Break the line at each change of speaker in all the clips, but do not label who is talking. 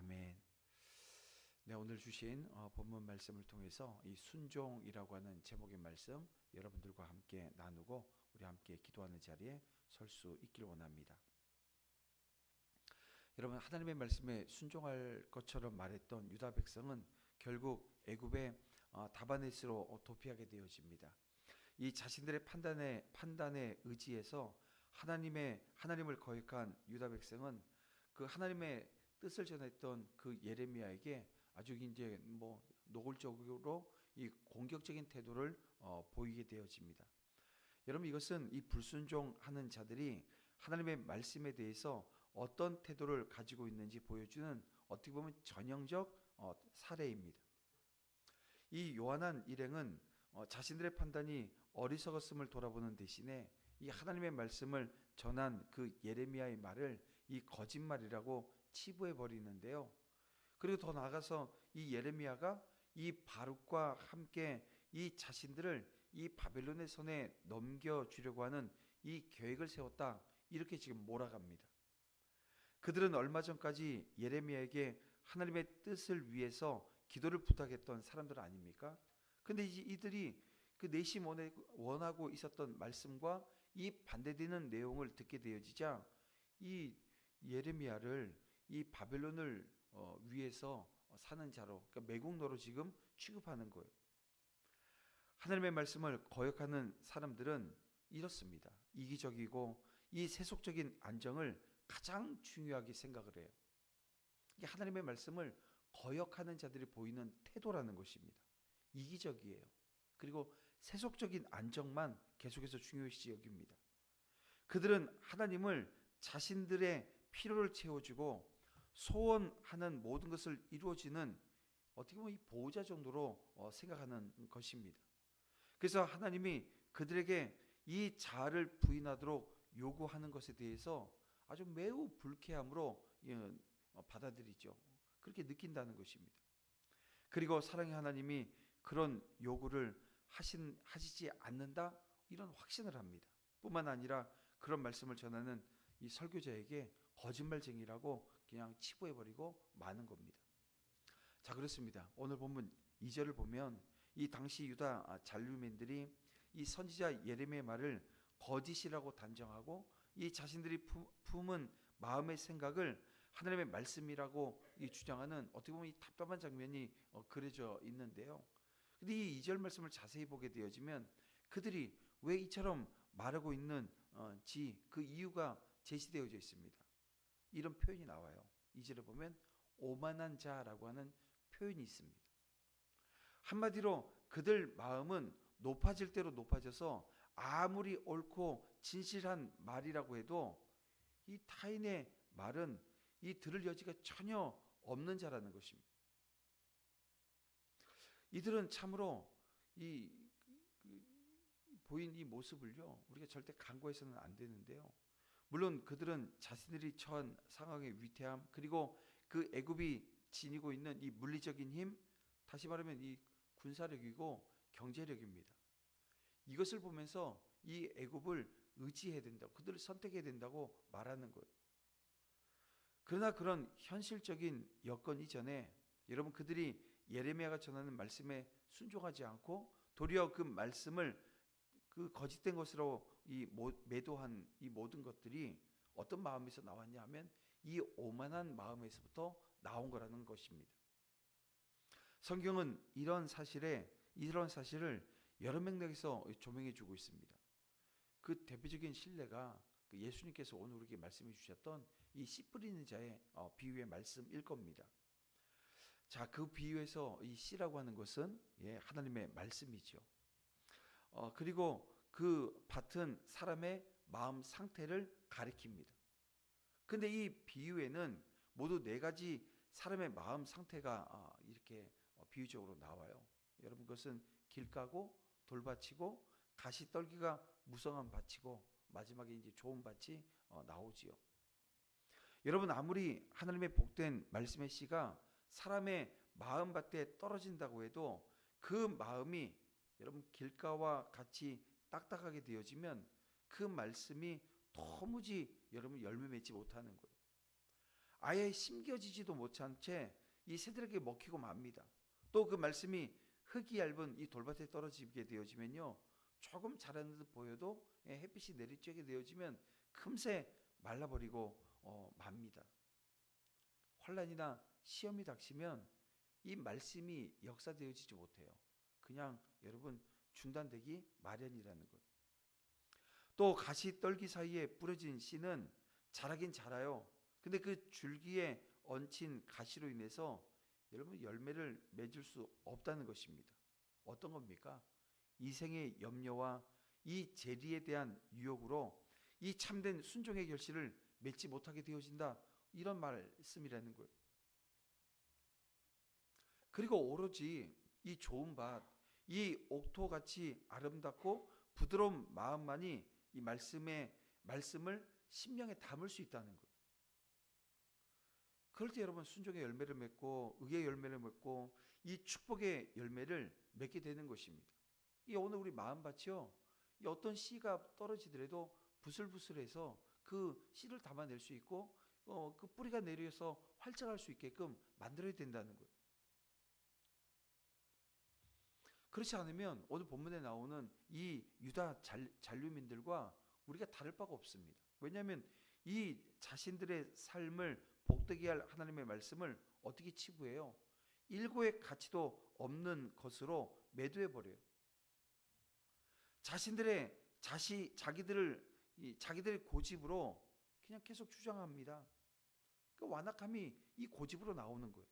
아멘. 네, 오늘 주신 본문 말씀을 통해서 이 순종이라고 하는 제목의 말씀 여러분들과 함께 나누고 우리 함께 기도하는 자리에 설 수 있길 원합니다. 여러분, 하나님의 말씀에 순종할 것처럼 말했던 유다 백성은 결국 애굽의 다바네스로 도피하게 되어집니다. 이 자신들의 판단에 의지해서 하나님을 거역한 유다 백성은 그 하나님의 뜻을 전했던 그 예레미야에게 아주 이제 노골적으로 이 공격적인 태도를 보이게 되어집니다. 여러분, 이것은 이 불순종하는 자들이 하나님의 말씀에 대해서 어떤 태도를 가지고 있는지 보여주는 어떻게 보면 전형적 사례입니다. 이 요한한 일행은 자신들의 판단이 어리석었음을 돌아보는 대신에 이 하나님의 말씀을 전한 그 예레미야의 말을 이 거짓말이라고 치부해 버리는데요. 그리고 더 나아가서 이 예레미야가 이 바룩과 함께 이 자신들을 이 바벨론의 손에 넘겨주려고 하는 이 계획을 세웠다, 이렇게 지금 몰아갑니다. 그들은 얼마 전까지 예레미야에게 하나님의 뜻을 위해서 기도를 부탁했던 사람들 아닙니까? 근데 이제 이들이 그 내심 원하고 있었던 말씀과 이 반대되는 내용을 듣게 되어지자 이 예레미야를 이 바벨론을 위해서 사는 자로, 그러니까 매국노로 지금 취급하는 거예요. 하나님의 말씀을 거역하는 사람들은 이렇습니다. 이기적이고 이 세속적인 안정을 가장 중요하게 생각을 해요. 이게 하나님의 말씀을 거역하는 자들이 보이는 태도라는 것입니다. 이기적이에요. 그리고 세속적인 안정만 계속해서 중요시 여깁니다. 그들은 하나님을 자신들의 필요를 채워주고 소원하는 모든 것을 이루어지는 어떻게 보면 이 보호자 정도로 생각하는 것입니다. 그래서 하나님이 그들에게 이 자아를 부인하도록 요구하는 것에 대해서 아주 매우 불쾌함으로 받아들이죠. 그렇게 느낀다는 것입니다. 그리고 사랑의 하나님이 그런 요구를 하시지 않는다, 이런 확신을 합니다. 뿐만 아니라 그런 말씀을 전하는 이 설교자에게 거짓말쟁이라고 그냥 치부해버리고 마는 겁니다. 자, 그렇습니다. 오늘 본문 2절을 보면 이 당시 유다 잔류민들이 이 선지자 예레미야의 말을 거짓이라고 단정하고 이 자신들이 품은 마음의 생각을 하나님의 말씀이라고 주장하는 어떻게 보면 이 답답한 장면이 그려져 있는데요. 근데 이 2절 말씀을 자세히 보게 되어지면 그들이 왜 이처럼 말하고 있는지 그 이유가 제시되어져 있습니다. 이런 표현이 나와요. 2절에 보면 오만한 자라고 하는 표현이 있습니다. 한마디로 그들 마음은 높아질 대로 높아져서 아무리 옳고 진실한 말이라고 해도 이 타인의 말은 이 들을 여지가 전혀 없는 자라는 것입니다. 이들은 참으로 보인 이 모습을요, 우리가 절대 간과해서는 안 되는데요. 물론 그들은 자신들이 처한 상황의 위태함, 그리고 그 애굽이 지니고 있는 이 물리적인 힘, 다시 말하면 이 군사력이고 경제력입니다. 이것을 보면서 이 애굽을 의지해야 된다고, 그들을 선택해야 된다고 말하는 거예요. 그러나 그런 현실적인 여건 이전에 여러분, 그들이 예레미야가 전하는 말씀에 순종하지 않고 도리어 그 말씀을 그 거짓된 것으로 매도한 이 모든 것들이 어떤 마음에서 나왔냐 하면 이 오만한 마음에서부터 나온 거라는 것입니다. 성경은 이런 사실을 여러 맥락에서 조명해 주고 있습니다. 그 대표적인 신뢰가 예수님께서 오늘 우리에게 말씀해 주셨던 이 씨 뿌리는 자의 비유의 말씀일 겁니다. 자, 그 비유에서 이 씨라고 하는 것은 하나님의 말씀이죠. 그리고 그 밭은 사람의 마음 상태를 가리킵니다. 근데 이 비유에는 모두 네 가지 사람의 마음 상태가 이렇게 비유적으로 나와요. 여러분, 그것은 길가고 돌밭이고 가시떨기가 무성한 밭이고 마지막에 이제 좋은 밭이 나오지요. 여러분, 아무리 하나님의 복된 말씀의 씨가 사람의 마음밭에 떨어진다고 해도 그 마음이 여러분 길가와 같이 딱딱하게 되어지면 그 말씀이 도무지 여러분 열매 맺지 못하는 거예요. 아예 심겨지지도 못한 채 이 새들에게 먹히고 맙니다. 또 그 말씀이 흙이 얇은 이 돌밭에 떨어지게 되어지면요, 조금 자라는 듯 보여도 햇빛이 내리쬐게 되어지면 금세 말라버리고 맙니다. 환난이나 시험이 닥치면 이 말씀이 역사되어지지 못해요. 그냥 여러분 중단되기 마련이라는 거예요. 또 가시 떨기 사이에 뿌려진 씨는 자라긴 자라요. 근데 그 줄기에 얹힌 가시로 인해서 여러분 열매를 맺을 수 없다는 것입니다. 어떤 겁니까? 이생의 염려와 이 재리에 대한 유혹으로 이 참된 순종의 결실을 맺지 못하게 되어진다. 이런 말씀이라는 거예요. 그리고 오로지 이 좋은 밭, 이 옥토같이 아름답고 부드러운 마음만이 이 말씀을 심령에 담을 수 있다는 거예요. 그럴 때 여러분 순종의 열매를 맺고 의의 열매를 맺고 이 축복의 열매를 맺게 되는 것입니다. 이 오늘 우리 마음밭이요, 이 어떤 씨가 떨어지더라도 부슬부슬해서 그 씨를 담아낼 수 있고 그 뿌리가 내려서 활짝할 수 있게끔 만들어야 된다는 거예요. 그렇지 않으면 오늘 본문에 나오는 이 유다 잔류민들과 우리가 다를 바가 없습니다. 왜냐하면 이 자신들의 삶을 복되게 할 하나님의 말씀을 어떻게 치부해요? 일고의 가치도 없는 것으로 매도해버려요. 자기들의 고집으로 그냥 계속 주장합니다. 그 완악함이 이 고집으로 나오는 거예요.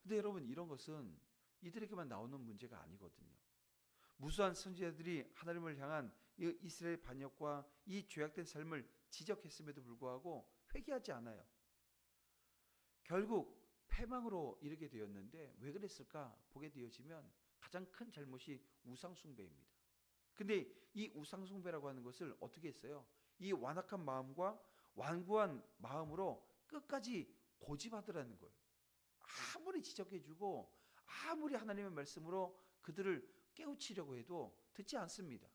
근데 여러분 이런 것은 이들에게만 나오는 문제가 아니거든요. 무수한 선지자들이 하나님을 향한 이 이스라엘 반역과 이 죄악된 삶을 지적했음에도 불구하고 회개하지 않아요. 결국 패망으로 이르게 되었는데 왜 그랬을까 보게 되어지면 가장 큰 잘못이 우상숭배입니다. 근데 이 우상숭배라고 하는 것을 어떻게 했어요? 이 완악한 마음과 완고한 마음으로 끝까지 고집하더라는 거예요. 아무리 지적해주고 아무리 하나님의 말씀으로 그들을 깨우치려고 해도 듣지 않습니다.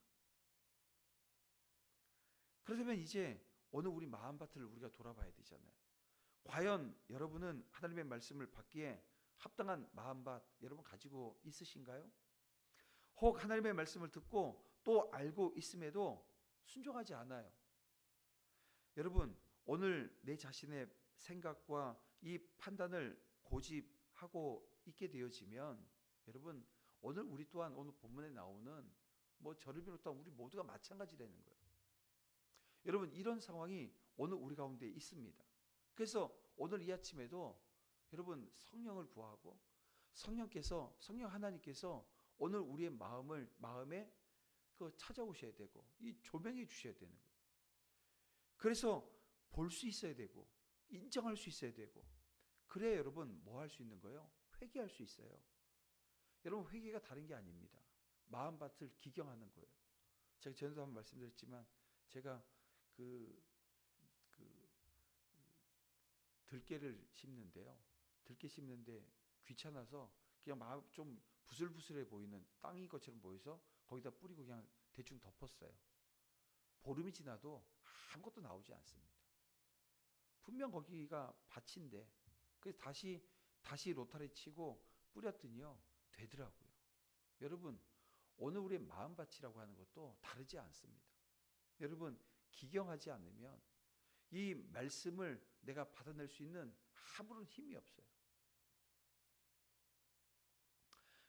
그렇다면 이제 오늘 우리 마음밭을 우리가 돌아봐야 되잖아요. 과연 여러분은 하나님의 말씀을 받기에 합당한 마음밭 여러분 가지고 있으신가요? 혹 하나님의 말씀을 듣고 또 알고 있음에도 순종하지 않아요. 여러분 오늘 내 자신의 생각과 이 판단을 고집하고 있게 되어지면 여러분 오늘 우리 또한 오늘 본문에 나오는 저를 비롯한 우리 모두가 마찬가지라는 거예요. 여러분 이런 상황이 오늘 우리 가운데 있습니다. 그래서 오늘 이 아침에도 여러분 성령을 구하고 성령 하나님께서 오늘 우리의 마음에 찾아오셔야 되고 이 조명해 주셔야 되는 거예요. 그래서 볼 수 있어야 되고 인정할 수 있어야 되고 그래야 여러분 뭐 할 수 있는 거예요? 회개할 수 있어요. 여러분 회개가 다른 게 아닙니다. 마음밭을 기경하는 거예요. 제가 전에도 한번 말씀드렸지만 제가 들깨를 심는데요. 들깨 심는데 귀찮아서 그냥 마음 좀 부슬부슬해 보이는 땅인 것처럼 보여서 거기다 뿌리고 그냥 대충 덮었어요. 보름이 지나도 아무것도 나오지 않습니다. 분명 거기가 밭인데 그래서 다시 로타리 치고 뿌렸더니요 되더라고요. 여러분 오늘 우리의 마음밭이라고 하는 것도 다르지 않습니다. 여러분 기경하지 않으면 이 말씀을 내가 받아낼 수 있는 아무런 힘이 없어요.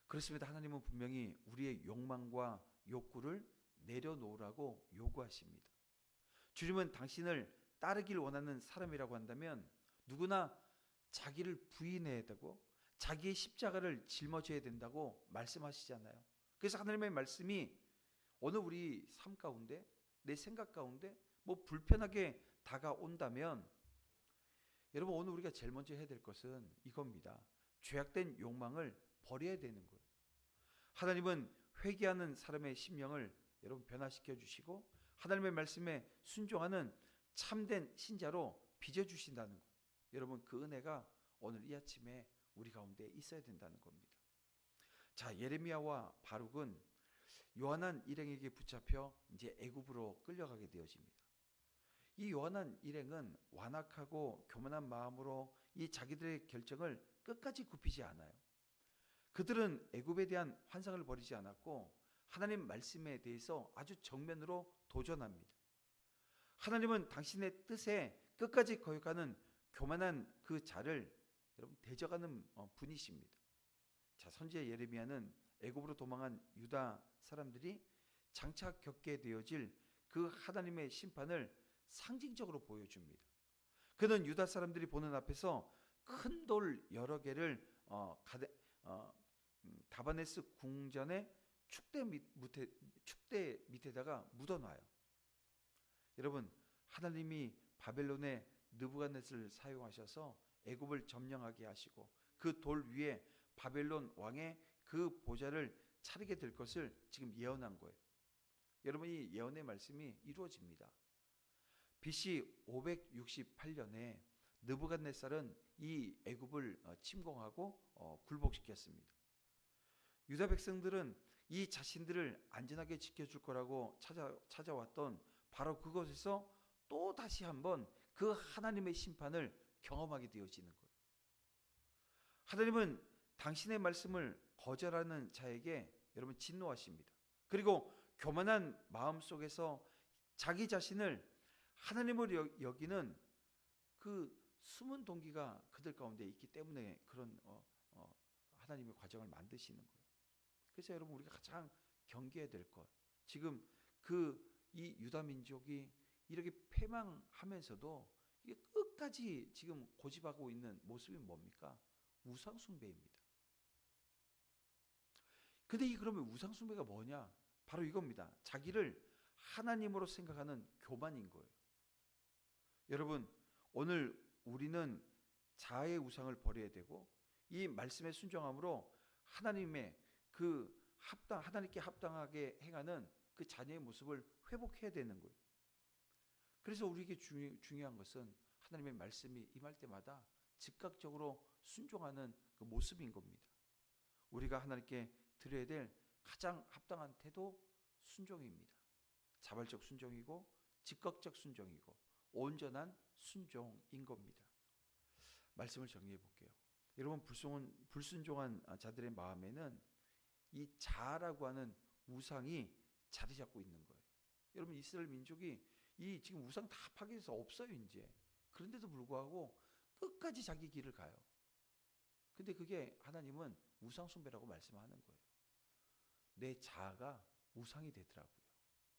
그렇습니다. 하나님은 분명히 우리의 욕망과 욕구를 내려놓으라고 요구하십니다. 주님은 당신을 따르길 원하는 사람이라고 한다면 누구나 자기를 부인해야 되고 자기의 십자가를 짊어져야 된다고 말씀하시잖아요. 그래서 하나님의 말씀이 오늘 우리 삶 가운데 내 생각 가운데 불편하게 다가온다면 여러분 오늘 우리가 제일 먼저 해야 될 것은 이겁니다. 죄악된 욕망을 버려야 되는 거예요. 하나님은 회개하는 사람의 심령을 여러분 변화시켜 주시고 하나님의 말씀에 순종하는 참된 신자로 빚어주신다는 거예요. 여러분 그 은혜가 오늘 이 아침에 우리 가운데 있어야 된다는 겁니다. 자, 예레미야와 바룩은 요한한 일행에게 붙잡혀 이제 애굽으로 끌려가게 되어집니다. 이 요한한 일행은 완악하고 교만한 마음으로 이 자기들의 결정을 끝까지 굽히지 않아요. 그들은 애굽에 대한 환상을 버리지 않았고 하나님 말씀에 대해서 아주 정면으로 도전합니다. 하나님은 당신의 뜻에 끝까지 거역하는 교만한 그 자를 여러분 대적하는 분이십니다. 자, 선지자 예레미야는 애굽으로 도망한 유다 사람들이 장차 겪게 되어질 그 하나님의 심판을 상징적으로 보여줍니다. 그는 유다 사람들이 보는 앞에서 큰 돌 여러 개를 다바네스 궁전의 축대 밑에다가 묻어놔요. 여러분, 하나님이 바벨론의 느부갓네살을 사용하셔서 애굽을 점령하게 하시고 그 돌 위에 바벨론 왕의 그 보좌를 차리게 될 것을 지금 예언한 거예요. 여러분, 이 예언의 말씀이 이루어집니다. BC 568년에 느부갓네살은 이 애굽을 침공하고 굴복시켰습니다. 유다 백성들은 이 자신들을 안전하게 지켜줄 거라고 찾아왔던 바로 그곳에서 또 다시 한번 그 하나님의 심판을 경험하게 되어지는 거예요. 하나님은 당신의 말씀을 거절하는 자에게 여러분 진노하십니다. 그리고 교만한 마음 속에서 자기 자신을 하나님을 여기는 그 숨은 동기가 그들 가운데 있기 때문에 그런 하나님의 과정을 만드시는 거예요. 그래서 여러분, 우리가 가장 경계해야 될 것, 지금 이 유다 민족이 이렇게 패망하면서도 이게 끝까지 지금 고집하고 있는 모습이 뭡니까? 우상 숭배입니다. 근데 그러면 우상 숭배가 뭐냐? 바로 이겁니다. 자기를 하나님으로 생각하는 교만인 거예요. 여러분, 오늘 우리는 자아의 우상을 버려야 되고 이 말씀에 순종함으로 하나님의 하나님께 합당하게 행하는 그 자녀의 모습을 회복해야 되는 거예요. 그래서 우리에게 중요한 것은 하나님의 말씀이 임할 때마다 즉각적으로 순종하는 그 모습인 겁니다. 우리가 하나님께 드려야 될 가장 합당한 태도, 순종입니다. 자발적 순종이고 즉각적 순종이고 온전한 순종인 겁니다. 말씀을 정리해 볼게요. 여러분, 불순종한 자들의 마음에는 이 자아라고 하는 우상이 자리 잡고 있는 거예요. 여러분, 이스라엘 민족이 이 지금 우상 다 파괴해서 없어요 이제. 그런데도 불구하고 끝까지 자기 길을 가요. 근데 그게 하나님은 우상 숭배라고 말씀하는 거예요. 내 자아가 우상이 되더라고요.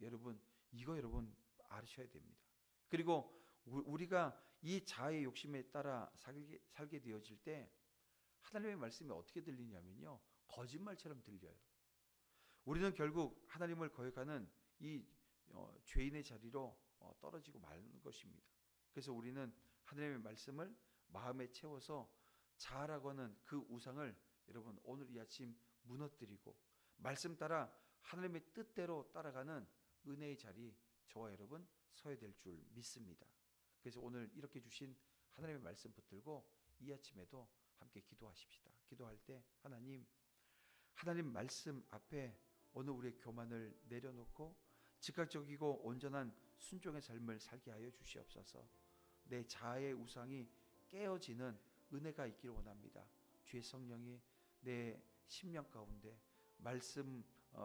여러분, 이거 여러분 아셔야 됩니다. 그리고 우리가 이 자아의 욕심에 따라 살게 되어질 때 하나님의 말씀이 어떻게 들리냐면요, 거짓말처럼 들려요. 우리는 결국 하나님을 거역하는 이 죄인의 자리로 떨어지고 마는 것입니다. 그래서 우리는 하나님의 말씀을 마음에 채워서 자아라고 하는 그 우상을 여러분 오늘 이 아침 무너뜨리고 말씀 따라 하나님의 뜻대로 따라가는 은혜의 자리, 저와 여러분 서야 될 줄 믿습니다. 그래서 오늘 이렇게 주신 하나님의 말씀 붙들고 이 아침에도 함께 기도하십시다. 기도할 때 하나님 말씀 앞에 오늘 우리의 교만을 내려놓고 즉각적이고 온전한 순종의 삶을 살게 하여 주시옵소서. 내 자아의 우상이 깨어지는 은혜가 있기를 원합니다. 주의 성령이 내 심령 가운데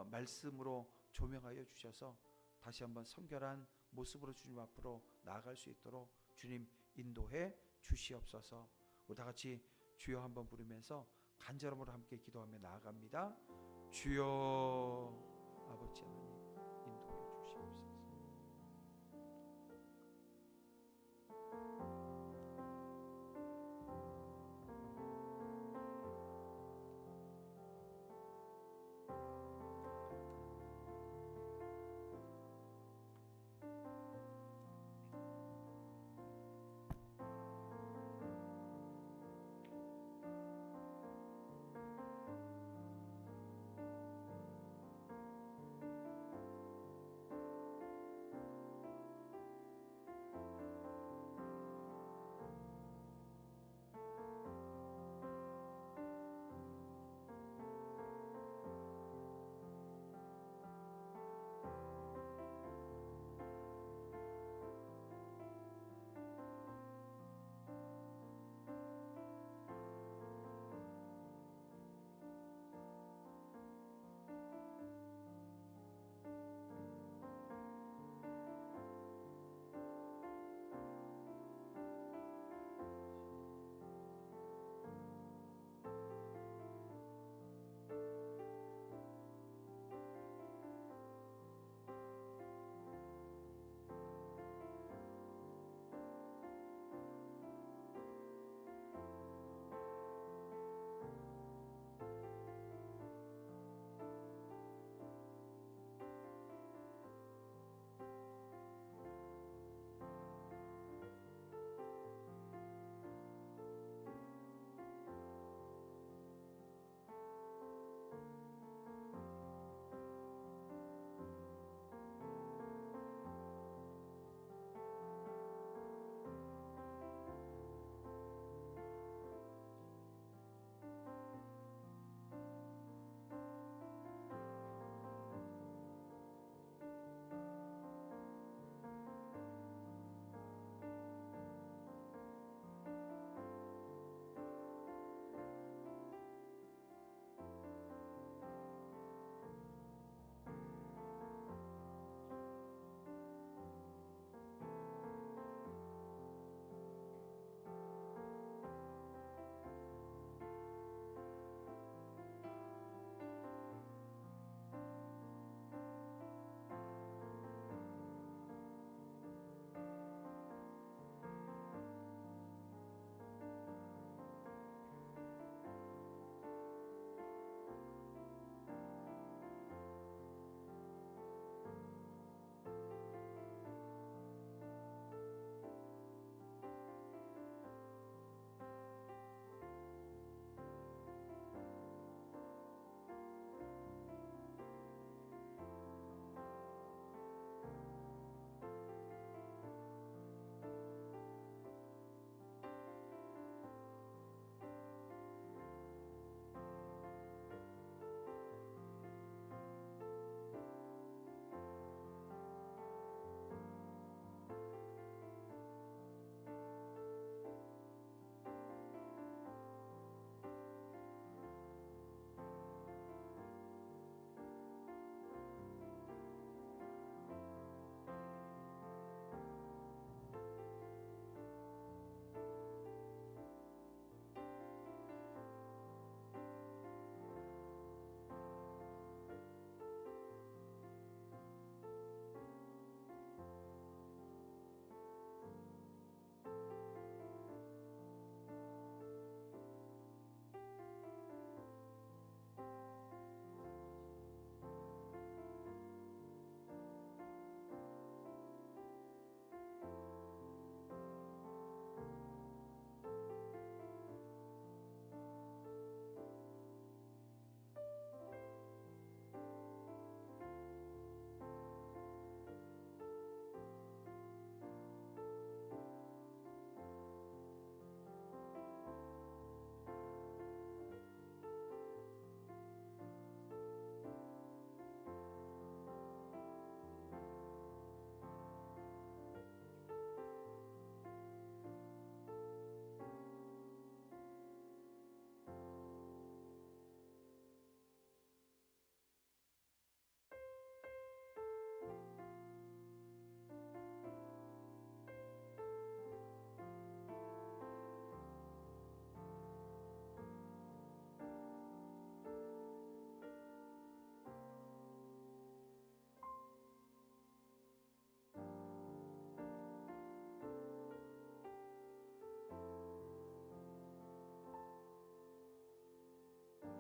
말씀으로 조명하여 주셔서 다시 한번 성결한 모습으로 주님 앞으로 나아갈 수 있도록 주님 인도해 주시옵소서. 우리 다 같이 주여 한번 부르면서 간절함으로 함께 기도하며 나아갑니다. 주여, 아버지 하나님 인도해 주시옵소서.